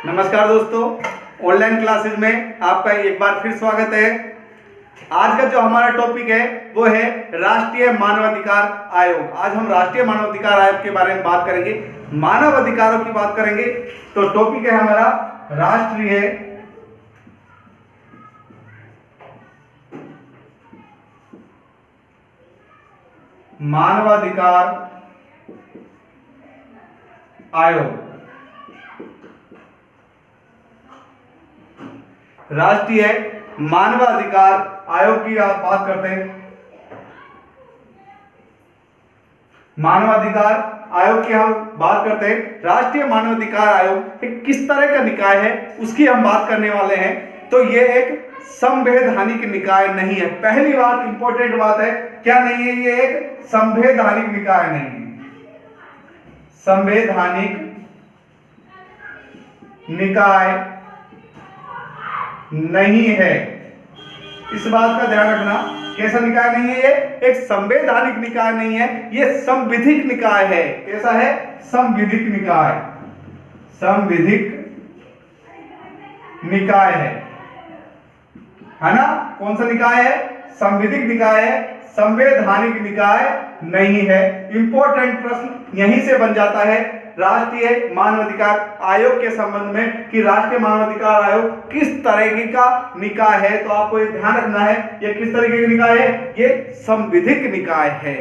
नमस्कार दोस्तों, online classes में आपका एक बार फिर स्वागत है। आज का जो हमारा टॉपिक है वो है राष्ट्रीय मानवाधिकार आयोग। आज हम राष्ट्रीय मानवाधिकार आयोग के बारे में बात करेंगे, मानव अधिकारों की बात करेंगे। तो टॉपिक है हमारा राष्ट्रीय मानवाधिकार आयोग। राष्ट्रीय मानवाधिकार आयोग की आप बात करते हैं। मानवाधिकार आयोग की हम बात करते हैं। राष्ट्रीय मानवाधिकार आयोग एक किस तरह का निकाय है उसकी हम बात करने वाले हैं। तो ये एक संवैधानिक निकाय नहीं है। पहली बात, इंपॉर्टेंट बात है, क्या नहीं है? ये एक संवैधानिक निकाय नहीं है। संवैधानिक निकाय नहीं है, इस बात का ध्यान रखना। कैसा निकाय नहीं है? ये एक संवैधानिक निकाय नहीं है, ये संविधिक निकाय है। कैसा है? संविधिक निकाय। संविधिक निकाय है ना? कौन सा निकाय है? संविधिक निकाय है, संवैधानिक निकाय नहीं है। इंपॉर्टेंट प्रश्न यहीं से बन जाता है राष्ट्रीय मानवाधिकार आयोग के संबंध में कि राष्ट्रीय मानवाधिकार आयोग किस तरीके का निकाय है। तो आपको ये ध्यान रखना है, ये किस तरीके का निकाय है? ये संविधिक निकाय है।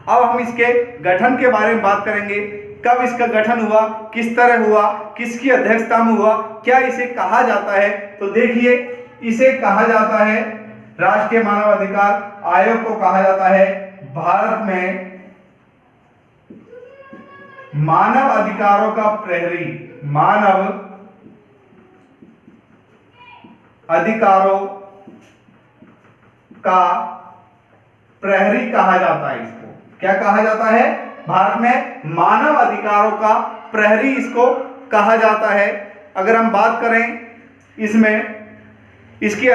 अब हम इसके गठन के बारे में बात करेंगे। कब इसका गठन हुआ, किस तरह हुआ, किसकी अध्यक्षता में हुआ, क्या इसे कहा जाता है? तो देखिए, इसे कहा जाता है, राष्ट्रीय मानवाधिकार आयोग को कहा जाता है भारत में मानव अधिकारों का प्रहरी। मानव अधिकारों का प्रहरी कहा जाता है इसको। क्या कहा जाता है? भारत में मानव अधिकारों का प्रहरी इसको कहा जाता है। अगर हम बात करें इसमें, इसकी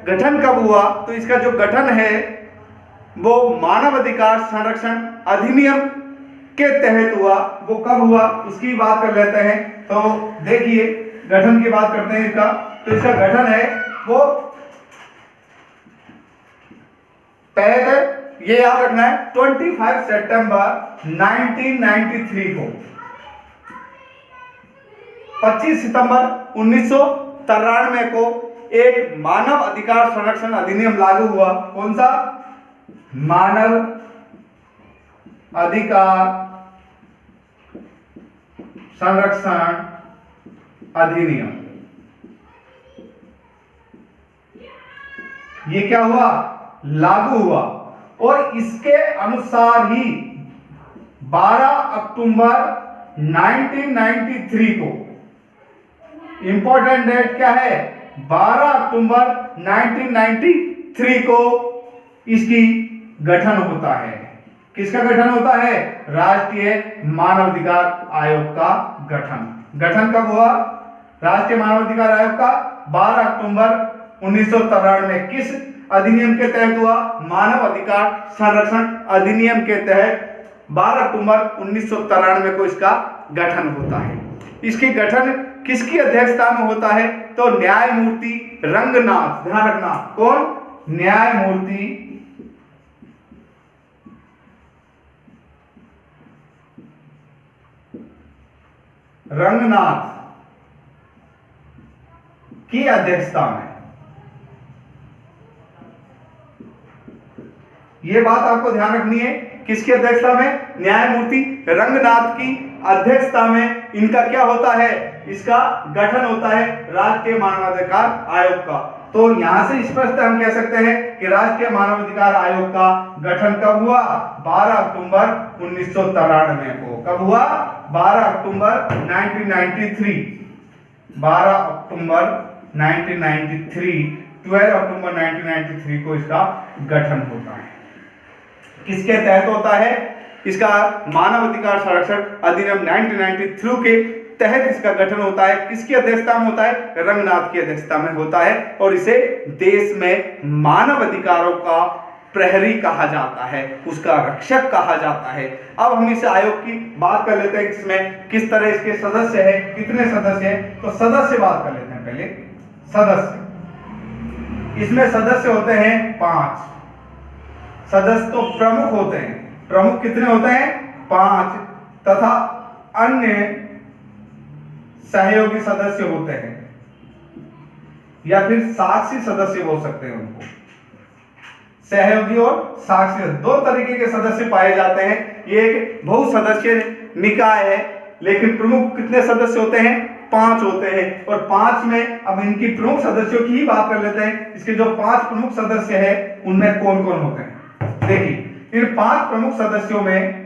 गठन कब हुआ, तो इसका जो गठन है वो मानव अधिकार संरक्षण अधिनियम के तहत हुआ। वो कब हुआ उसकी बात कर लेते हैं। तो देखिए, गठन की बात करते हैं इसका। तो इसका गठन है वो पहले, ये याद रखना है, 25 सितंबर 1993 को, 25 सितंबर 1993 को एक मानव अधिकार संरक्षण अधिनियम लागू हुआ। कौन सा? मानव अधिकार संरक्षण अधिनियम। ये क्या हुआ? लागू हुआ। और इसके अनुसार ही 12 अक्टूबर 1993 को, इंपॉर्टेंट डेट क्या है? 12 अक्टूबर 1993 को इसकी गठन होता है। किसका गठन होता है? राष्ट्रीय मानवाधिकार आयोग का गठन। गठन कब हुआ राष्ट्रीय मानवाधिकार आयोग का? 12 अक्टूबर 1993 में। किस अधिनियम के तहत हुआ? मानव अधिकार संरक्षण अधिनियम के तहत 12 अक्टूबर 1993 को इसका गठन होता है। इसके गठन किसकी अध्यक्षता में होता है? तो न्यायमूर्ति रंगनाथ। ध्यान रखना, कौन? न्यायमूर्ति रंगनाथ की अध्यक्षता में। यह बात आपको ध्यान रखनी है, किसकी अध्यक्षता में? न्यायमूर्ति रंगनाथ की अध्यक्षता में इनका क्या होता है? इसका गठन होता है राष्ट्रीय मानवाधिकार आयोग का। तो यहां से स्पष्ट हम कह सकते हैं कि राष्ट्रीय मानवाधिकार आयोग का गठन कब हुआ? 12 अक्टूबर 1993 को। कब हुआ? 12 अक्टूबर 1993। 12 अक्टूबर 1993, 12 अक्टूबर 1993 को इसका गठन होता है। किसके तहत होता है? इसका मानव अधिकार संरक्षण अधिनियम 1993 के तहत इसका गठन होता है। किसकी अध्यक्षता में होता है? रंगनाथ की अध्यक्षता में होता है। और इसे देश में मानव अधिकारों का प्रहरी कहा जाता है, उसका रक्षक कहा जाता है। अब हम इस आयोग की बात कर लेते हैं, इसमें किस तरह इसके सदस्य हैं, कितने सदस्य हैं। तो सदस्य बात कर लेते हैं पहले। सदस्य, इसमें सदस्य होते हैं 5 सदस्य। तो प्रमुख होते हैं, प्रमुख कितने होते हैं 5, तथा अन्य सहयोगी सदस्य होते हैं, या फिर साक्षी सदस्य बोल सकते हैं उनको। सहयोगी और साक्षी, दो तरीके के सदस्य पाए जाते हैं। ये एक बहुसदस्यीय निकाय है, लेकिन प्रमुख कितने सदस्य होते हैं 5 होते हैं। और 5 में अब इनकी प्रमुख सदस्यों की ही बात कर लेते हैं। इसके जो 5 प्रमुख सदस्य हैं उनमें कौन कौन होते हैं। देखिए, इन 5 प्रमुख सदस्यों में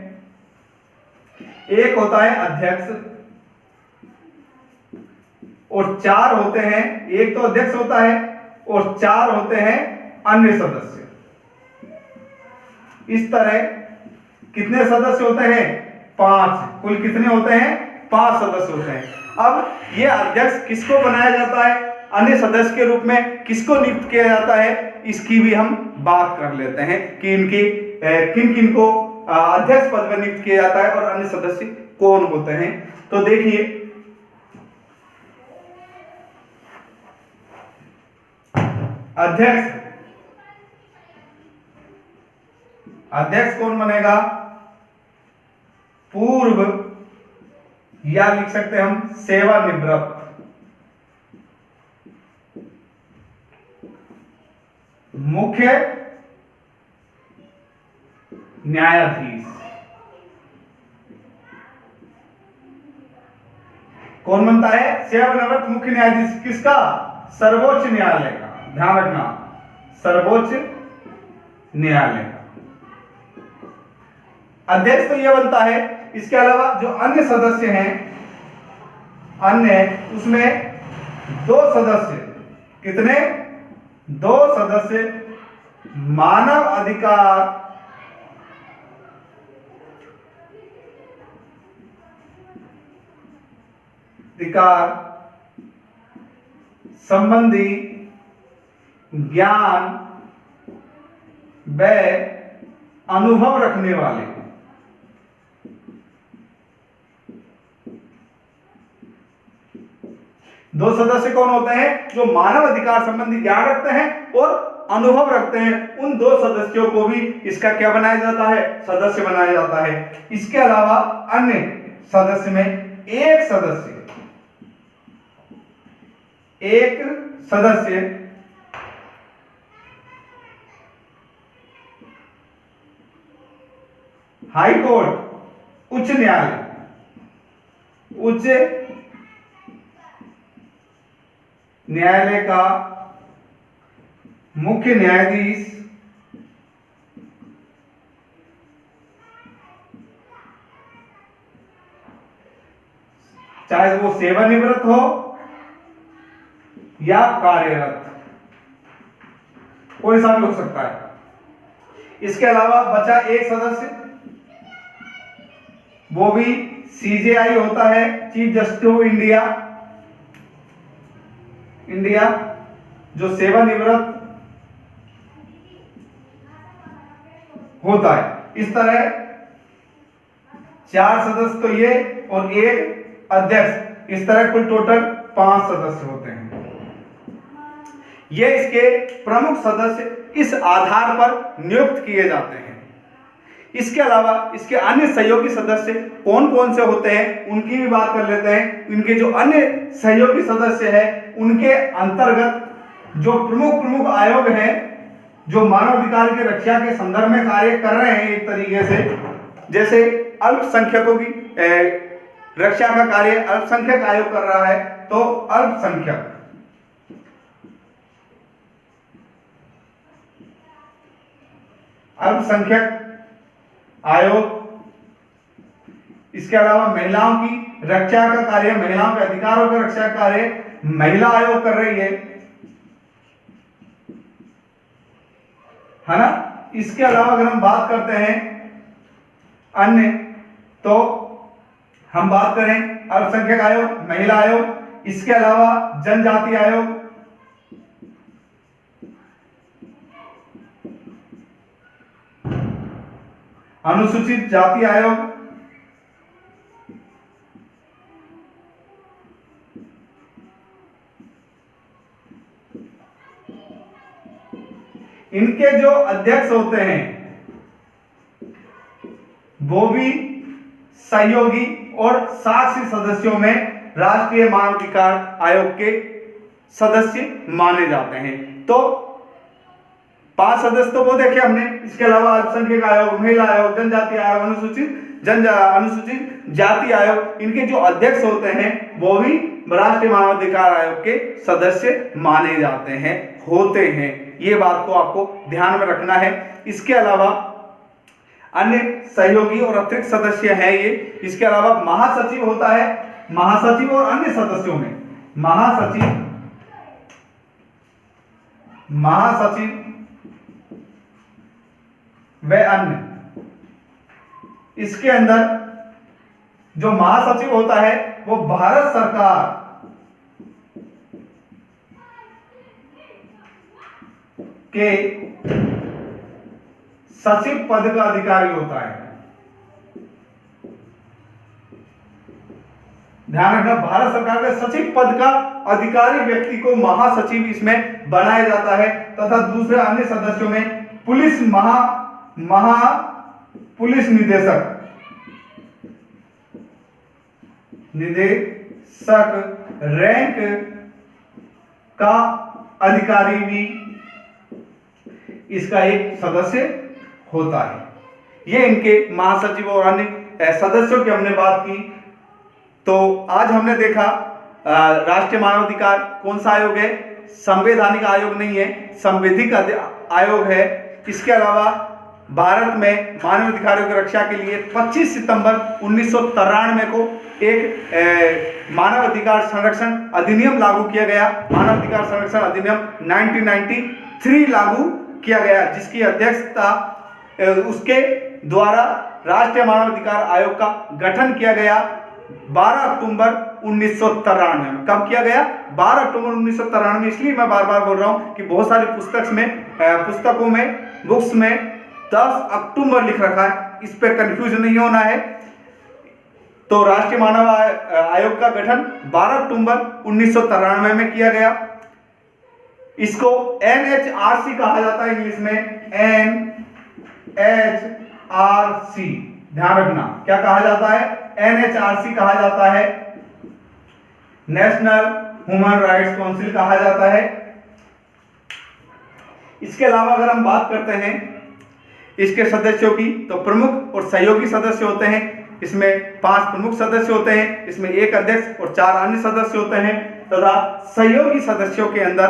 एक होता है अध्यक्ष, और 4 होते हैं, एक तो अध्यक्ष होता है और 4 होते हैं अन्य सदस्य। इस तरह कितने सदस्य होते हैं 5, कुल कितने होते हैं 5 सदस्य होते हैं। अब यह अध्यक्ष किसको बनाया जाता है, अन्य सदस्य के रूप में किसको नियुक्त किया जाता है, इसकी भी हम बात कर लेते हैं कि इनकी किन किन को अध्यक्ष पद पर नियुक्त किया जाता है और अन्य सदस्य कौन होते हैं। तो देखिए, अध्यक्ष, अध्यक्ष कौन बनेगा, पूर्व, या लिख सकते हैं हम सेवानिवृत्त मुख्य न्यायाधीश। कौन बनता है सेवानिवृत्त मुख्य न्यायाधीश, किसका, सर्वोच्च न्यायालय का। ध्यान रखना, सर्वोच्च न्यायालय का अध्यक्ष तो यह बनता है। इसके अलावा जो अन्य सदस्य हैं, अन्य, उसमें 2 सदस्य, कितने, 2 सदस्य मानव अधिकार संबंधी ज्ञान व अनुभव रखने वाले। दो सदस्य कौन होते हैं, जो मानव अधिकार संबंधी ज्ञान रखते हैं और अनुभव रखते हैं। उन 2 सदस्यों को भी इसका क्या बनाया जाता है, सदस्य बनाया जाता है। इसके अलावा अन्य सदस्य में एक सदस्य हाई कोर्ट, उच्च न्यायालय, उच्च न्यायालय का मुख्य न्यायाधीश, चाहे वो सेवानिवृत्त हो या कार्यरत, कोई सा भी हो सकता है। इसके अलावा बचा एक सदस्य, वो भी सीजेआई होता है, चीफ जस्टिस ऑफ इंडिया, जो सेवानिवृत्त होता है। इस तरह 4 सदस्य तो ये और एक अध्यक्ष, इस तरह कुल टोटल 5 सदस्य होते हैं। ये इसके प्रमुख सदस्य इस आधार पर नियुक्त किए जाते हैं। इसके अलावा इसके अन्य सहयोगी सदस्य कौन कौन से होते हैं उनकी भी बात कर लेते हैं। इनके जो अन्य सहयोगी सदस्य हैं उनके अंतर्गत जो प्रमुख आयोग हैं, जो मानवाधिकार की रक्षा के संदर्भ में कार्य कर रहे हैं, एक तरीके से जैसे अल्पसंख्यकों की रक्षा का कार्य अल्पसंख्यक आयोग कर रहा है, तो अल्पसंख्यक आयोग। इसके अलावा महिलाओं की रक्षा का कार्य, महिलाओं के अधिकारों की रक्षा का कार्य महिला आयोग कर रही है ना। इसके अलावा अगर हम बात करते हैं अन्य, तो हम बात करें अल्पसंख्यक आयोग, महिला आयोग, इसके अलावा जनजाति आयोग, अनुसूचित जाति आयोग, इनके जो अध्यक्ष होते हैं वो भी सहयोगी और साक्षी सदस्यों में राष्ट्रीय मानवाधिकार आयोग के सदस्य माने जाते हैं। तो 5 सदस्य तो वो देखे हमने, इसके अलावा अल्पसंख्यक आयोग, महिला आयोग, जनजाति आयोग, अनुसूचित जाति आयोग, इनके जो अध्यक्ष होते हैं वो भी राष्ट्रीय मानवाधिकार आयोग के सदस्य माने जाते हैं, होते हैं। ये बात को आपको ध्यान में रखना है। इसके अलावा अन्य सहयोगी और अतिरिक्त सदस्य हैं ये। इसके अलावा महासचिव होता है, महासचिव और अन्य सदस्यों में महासचिव व अन्य, इसके अंदर जो महासचिव होता है वो भारत सरकार के सचिव पद का अधिकारी होता है। ध्यान रखना, भारत सरकार के सचिव पद का अधिकारी व्यक्ति को महासचिव इसमें बनाया जाता है, तथा दूसरे अन्य सदस्यों में पुलिस पुलिस निदेशक रैंक का अधिकारी भी इसका एक सदस्य होता है। ये इनके महासचिव और अन्य सदस्यों की हमने बात की। तो आज हमने देखा राष्ट्रीय मानवाधिकार कौन सा आयोग है, संवैधानिक आयोग नहीं है, संवैधिक आयोग है। इसके अलावा भारत में मानवाधिकारों की रक्षा के लिए 25 सितंबर 1993 को एक मानवाधिकार संरक्षण अधिनियम लागू किया गया। मानवाधिकार संरक्षण अधिनियम 1993 लागू किया गया, जिसकी अध्यक्षता उसके द्वारा राष्ट्रीय मानवाधिकार आयोग का गठन किया गया 12 अक्टूबर 1993 में। कब किया गया? 12 अक्टूबर 1993 में। इसलिए मैं बार बार बोल रहा हूं कि बहुत सारी पुस्तकों में बुक्स में 10 अक्टूबर लिख रखा है, इस पे कंफ्यूजन नहीं होना है। तो राष्ट्रीय मानव आयोग का गठन 12 अक्टूबर 1993 में किया गया। इसको NHRC कहा जाता है, इंग्लिश में NHRC। ध्यान रखना, क्या कहा जाता है? NHRC कहा जाता है, नेशनल ह्यूमन राइट्स काउंसिल कहा जाता है। इसके अलावा अगर हम बात करते हैं इसके सदस्यों की, तो प्रमुख और सहयोगी सदस्य होते हैं। इसमें 5 प्रमुख सदस्य होते हैं, इसमें 1 अध्यक्ष और 4 अन्य सदस्य होते हैं, तथा सहयोगी सदस्यों के अंदर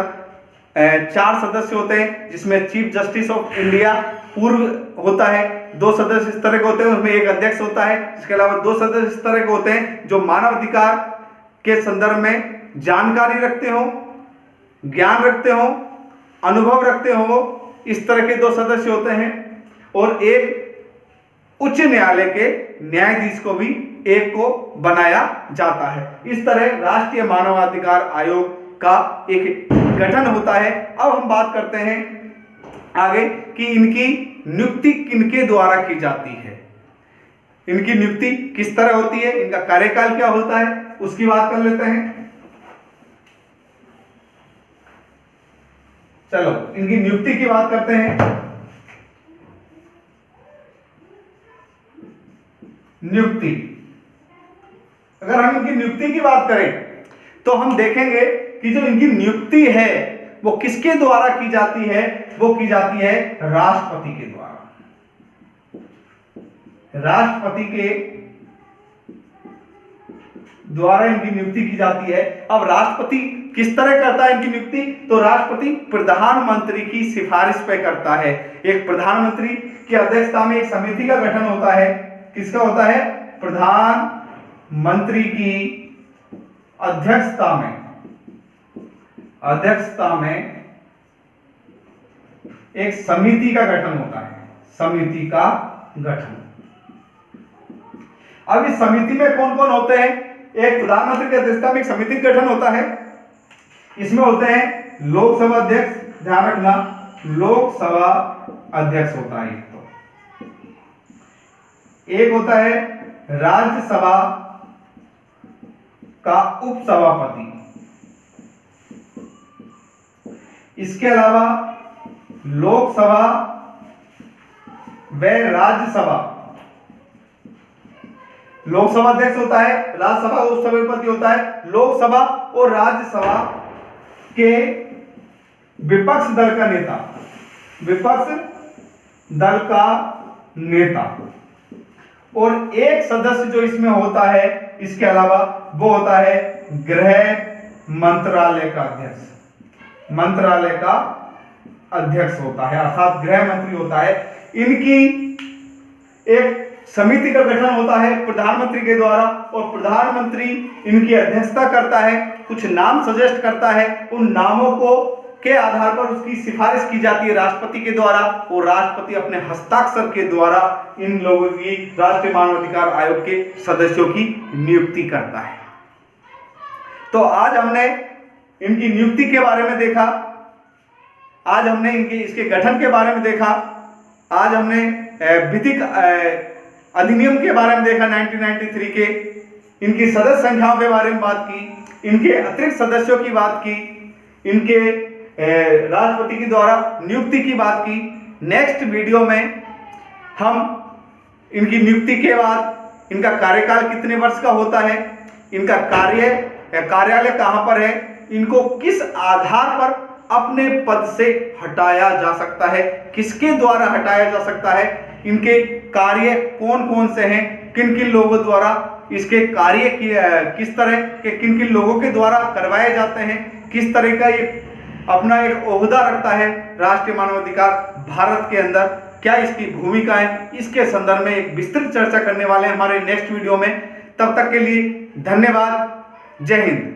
4 सदस्य होते हैं, जिसमें चीफ जस्टिस ऑफ इंडिया पूर्व होता है। 2 सदस्य इस तरह के होते हैं, उसमें 1 अध्यक्ष होता है। इसके अलावा 2 सदस्य इस तरह के होते हैं जो मानवाधिकार के संदर्भ में जानकारी रखते हो, ज्ञान रखते हो, अनुभव रखते हो, इस तरह के 2 सदस्य होते हैं। और एक उच्च न्यायालय के न्यायाधीश को भी एक को बनाया जाता है। इस तरह राष्ट्रीय मानवाधिकार आयोग का एक गठन होता है। अब हम बात करते हैं आगे कि इनकी नियुक्ति किनके द्वारा की जाती है, इनकी नियुक्ति किस तरह होती है, इनका कार्यकाल क्या होता है, उसकी बात कर लेते हैं। चलो इनकी नियुक्ति की बात करते हैं। नियुक्ति, अगर हम इनकी नियुक्ति की बात करें तो हम देखेंगे कि जो इनकी नियुक्ति है वो किसके द्वारा की जाती है, वो की जाती है राष्ट्रपति के द्वारा। राष्ट्रपति के द्वारा इनकी नियुक्ति की जाती है। अब राष्ट्रपति किस तरह करता है इनकी नियुक्ति? तो राष्ट्रपति प्रधानमंत्री की सिफारिश पे करता है। एक प्रधानमंत्री की अध्यक्षता में एक समिति का गठन होता है। किसका होता है? प्रधानमंत्री की अध्यक्षता में एक समिति का गठन होता है। समिति का गठन। अब इस समिति में कौन कौन होते हैं? एक प्रधानमंत्री की अध्यक्षता में एक समिति का गठन होता है। इसमें होते हैं लोकसभा अध्यक्ष, ध्यान रखना लोकसभा अध्यक्ष होता है। एक होता है राज्यसभा का उपसभापति, इसके अलावा लोकसभा व राज्यसभा, लोकसभा अध्यक्ष होता है, राज्यसभा उपसभापति होता है, लोकसभा और राज्यसभा के विपक्ष दल का नेता, विपक्ष दल का नेता, और एक सदस्य जो इसमें होता है इसके अलावा वो होता है गृह मंत्रालय का अध्यक्ष, मंत्रालय का अध्यक्ष होता है, अर्थात गृह मंत्री होता है। इनकी एक समिति का गठन होता है प्रधानमंत्री के द्वारा, और प्रधानमंत्री इनकी अध्यक्षता करता है, कुछ नाम सजेस्ट करता है, उन नामों को के आधार पर उसकी सिफारिश की जाती है राष्ट्रपति के द्वारा, और राष्ट्रपति अपने हस्ताक्षर के द्वारा इन लोगों की राष्ट्रीय मानवाधिकार आयोग के सदस्यों की नियुक्ति करता है। तो आज हमने इनकी नियुक्ति के बारे में देखा, आज हमने इसके गठन के बारे में देखा, आज हमने विधिक अधिनियम के बारे में देखा 1993 के, इनकी सदस्य संख्याओं के बारे में बात की, इनके अतिरिक्त सदस्यों की बात की, इनके राष्ट्रपति के द्वारा नियुक्ति की बात की। नेक्स्ट वीडियो में हम इनकी नियुक्ति के बाद इनका कार्यकाल कितने वर्ष का होता है, इनका कार्यालय कहां पर है, इनको किस आधार पर अपने पद से हटाया जा सकता है, किसके द्वारा हटाया जा सकता है, इनके कार्य कौन कौन से हैं, किन किन लोगों द्वारा इसके कार्य किस तरह के किन किन लोगों के द्वारा करवाए जाते हैं, किस तरह का ये अपना एक ओहदा रखता है राष्ट्रीय मानवाधिकार भारत के अंदर, क्या इसकी भूमिका है, इसके संदर्भ में एक विस्तृत चर्चा करने वाले हैं हमारे नेक्स्ट वीडियो में। तब तक के लिए धन्यवाद। जय हिंद।